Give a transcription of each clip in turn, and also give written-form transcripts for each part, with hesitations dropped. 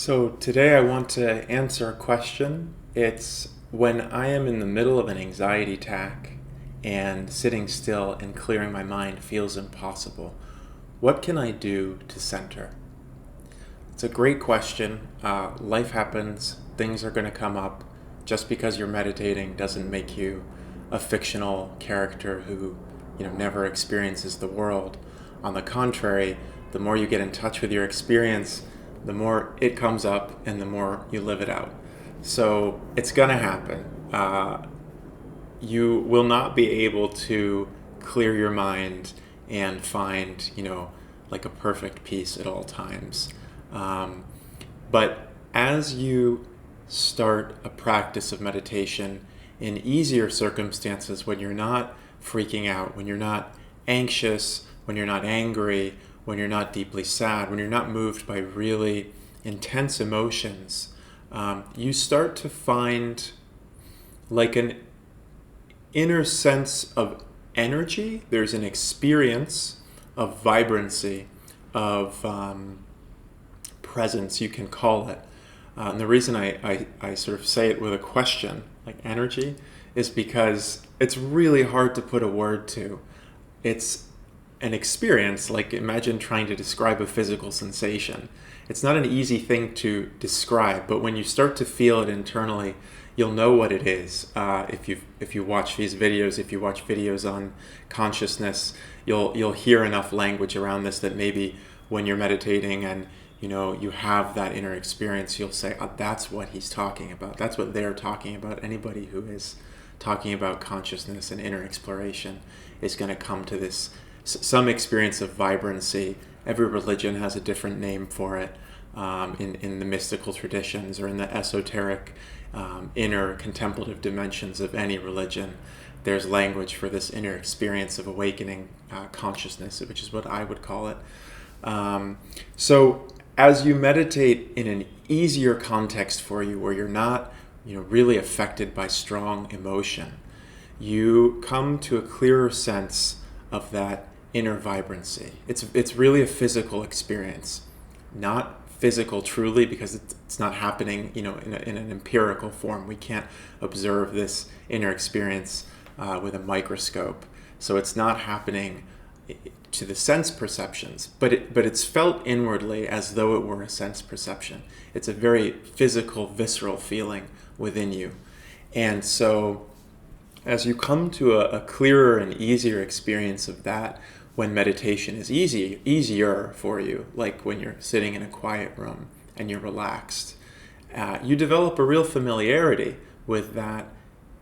So today I want to answer a question. It's when I am in the middle of an anxiety attack and sitting still and clearing my mind feels impossible, what can I do to center? It's a great question. Life happens, things are going to come up. Just because you're meditating doesn't make you a fictional character who, never experiences the world. On the contrary, the more you get in touch with your experience, the more it comes up and the more you live it out. So it's going to happen. You will not be able to clear your mind and find, like a perfect peace at all times. But as you start a practice of meditation in easier circumstances, when you're not freaking out, when you're not anxious, when you're not angry, when you're not deeply sad, when you're not moved by really intense emotions, you start to find like an inner sense of energy. There's an experience of vibrancy, of presence, you can call it. And the reason I sort of say it with a question, like energy, is because it's really hard to put a word to. It's an experience, like imagine trying to describe a physical sensation. It's not an easy thing to describe, but when you start to feel it internally, you'll know what it is. If you watch these videos, if you watch videos on consciousness, you'll hear enough language around this that maybe when you're meditating and you have that inner experience, you'll say, oh, that's what he's talking about. That's what they're talking about. Anybody who is talking about consciousness and inner exploration is going to come to this some experience of vibrancy. Every religion has a different name for it. In the mystical traditions or in the esoteric inner contemplative dimensions of any religion, there's language for this inner experience of awakening consciousness, which is what I would call it. So as you meditate in an easier context for you, where you're not really affected by strong emotion, you come to a clearer sense of that inner vibrancy. It's really a physical experience, not physical truly, because it's not happening in an empirical form. We can't observe this inner experience with a microscope, so it's not happening to the sense perceptions, but it's felt inwardly as though it were a sense perception. It's a very physical, visceral feeling within you. And so as you come to a clearer and easier experience of that, when meditation is easier for you, like when you're sitting in a quiet room and you're relaxed, you develop a real familiarity with that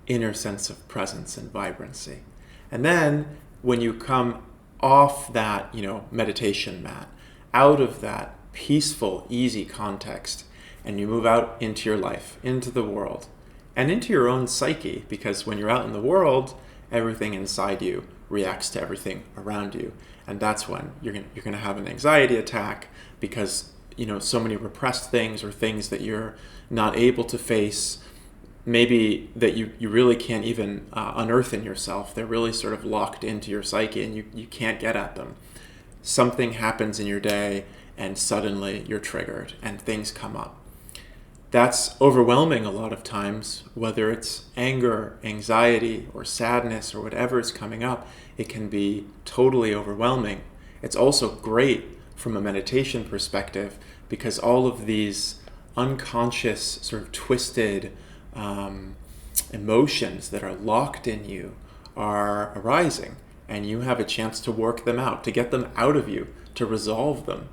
inner sense of presence and vibrancy. And then when you come off that, meditation mat, out of that peaceful, easy context, and you move out into your life, into the world, and into your own psyche, because when you're out in the world, everything inside you reacts to everything around you, and that's when you're going to have an anxiety attack, because so many repressed things or things that you're not able to face, maybe that you really can't even unearth in yourself. They're really sort of locked into your psyche and you can't get at them. Something happens in your day and suddenly you're triggered and things come up. That's overwhelming a lot of times, whether it's anger, anxiety, or sadness, or whatever is coming up. It can be totally overwhelming. It's also great from a meditation perspective, because all of these unconscious, sort of twisted emotions that are locked in you are arising, and you have a chance to work them out, to get them out of you, to resolve them.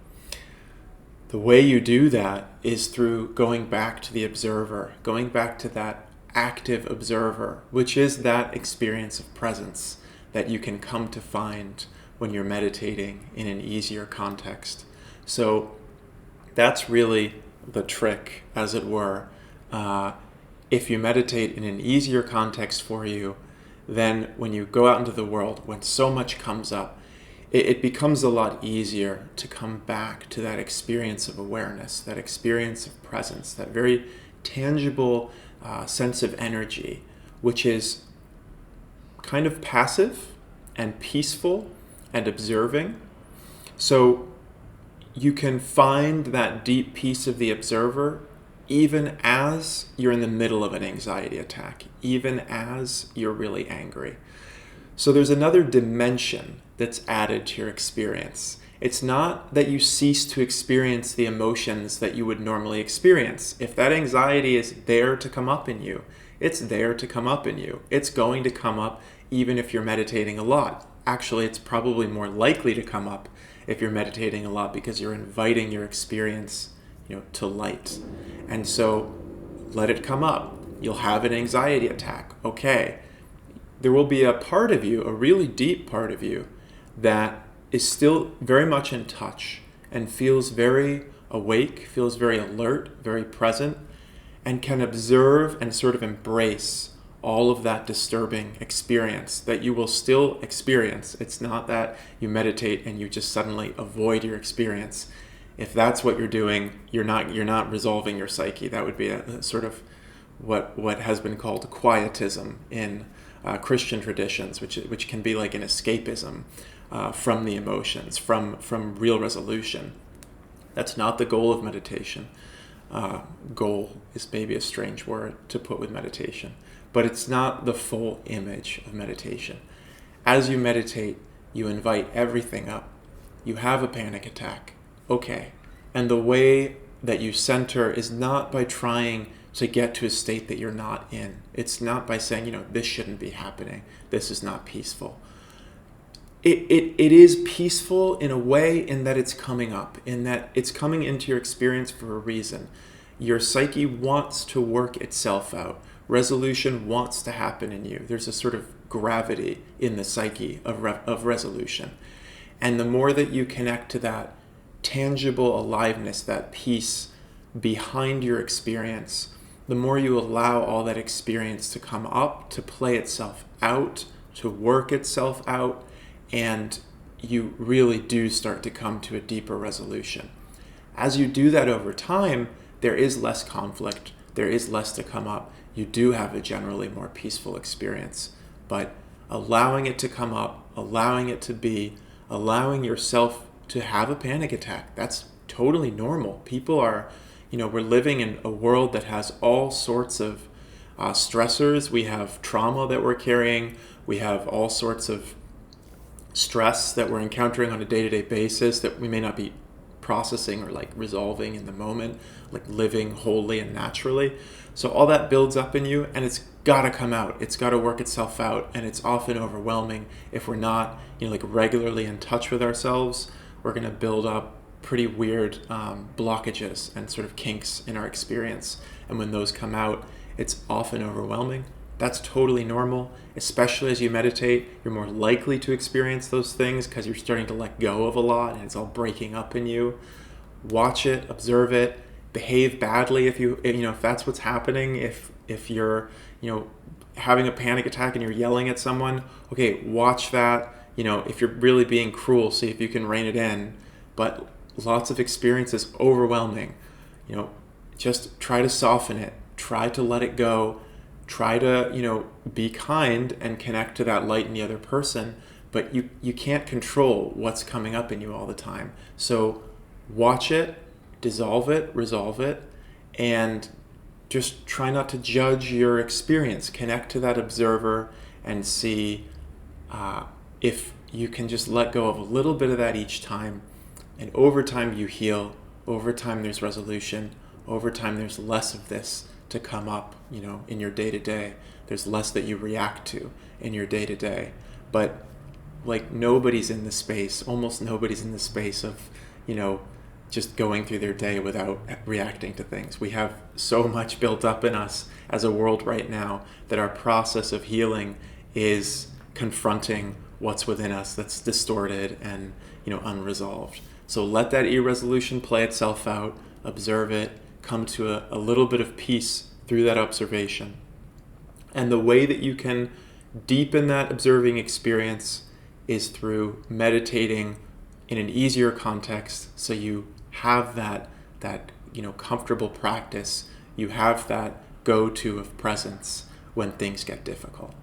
The way you do that is through going back to the observer, going back to that active observer, which is that experience of presence that you can come to find when you're meditating in an easier context. So that's really the trick, as it were. If you meditate in an easier context for you, then when you go out into the world, when so much comes up, it becomes a lot easier to come back to that experience of awareness, that experience of presence, that very tangible sense of energy, which is kind of passive and peaceful and observing. So you can find that deep peace of the observer even as you're in the middle of an anxiety attack, even as you're really angry. So there's another dimension that's added to your experience. It's not that you cease to experience the emotions that you would normally experience. If that anxiety is there to come up in you, it's there to come up in you. It's going to come up even if you're meditating a lot. Actually, it's probably more likely to come up if you're meditating a lot because you're inviting your experience, to light. And so let it come up. You'll have an anxiety attack. Okay. There will be a part of you, a really deep part of you, that is still very much in touch and feels very awake, feels very alert, very present, and can observe and sort of embrace all of that disturbing experience that you will still experience. It's not that you meditate and you just suddenly avoid your experience. If that's what you're doing, you're not resolving your psyche. That would be a sort of what has been called quietism in Christian traditions, which can be like an escapism from the emotions, from real resolution. That's not the goal of meditation. Goal is maybe a strange word to put with meditation, but it's not the full image of meditation. As you meditate, you invite everything up. You have a panic attack. Okay. And the way that you center is not by trying to get to a state that you're not in. It's not by saying, this shouldn't be happening. This is not peaceful. It is peaceful in a way in that it's coming up, in that it's coming into your experience for a reason. Your psyche wants to work itself out. Resolution wants to happen in you. There's a sort of gravity in the psyche of resolution. And the more that you connect to that tangible aliveness, that peace behind your experience, the more you allow all that experience to come up, to play itself out, to work itself out, and you really do start to come to a deeper resolution. As you do that over time, there is less conflict, there is less to come up. You do have a generally more peaceful experience, but allowing it to come up, allowing it to be, allowing yourself to have a panic attack, that's totally normal. People are, we're living in a world that has all sorts of stressors. We have trauma that we're carrying. We have all sorts of stress that we're encountering on a day-to-day basis that we may not be processing or resolving in the moment, living wholly and naturally. So all that builds up in you, and it's got to come out. It's got to work itself out, and it's often overwhelming if we're not, regularly in touch with ourselves. We're going to build up pretty weird blockages and sort of kinks in our experience. And when those come out, it's often overwhelming. That's totally normal, especially as you meditate. You're more likely to experience those things because you're starting to let go of a lot and it's all breaking up in you. Watch it, observe it, behave badly if that's what's happening. If you're, having a panic attack and you're yelling at someone, okay, watch that. If you're really being cruel, see if you can rein it in. But lots of experience is overwhelming. Just try to soften it. Try to let it go. Try to, be kind and connect to that light in the other person. But you can't control what's coming up in you all the time. So watch it, dissolve it, resolve it, and just try not to judge your experience. Connect to that observer and see if you can just let go of a little bit of that each time. And over time you heal. Over time there's resolution. Over time there's less of this to come up, in your day-to-day. There's less that you react to in your day-to-day. But nobody's in the space, almost nobody's in the space of, just going through their day without reacting to things. We have so much built up in us as a world right now that our process of healing is confronting what's within us that's distorted and, unresolved. So let that irresolution play itself out, observe it, come to a little bit of peace through that observation. And the way that you can deepen that observing experience is through meditating in an easier context, so you have that comfortable practice. You have that go-to of presence when things get difficult.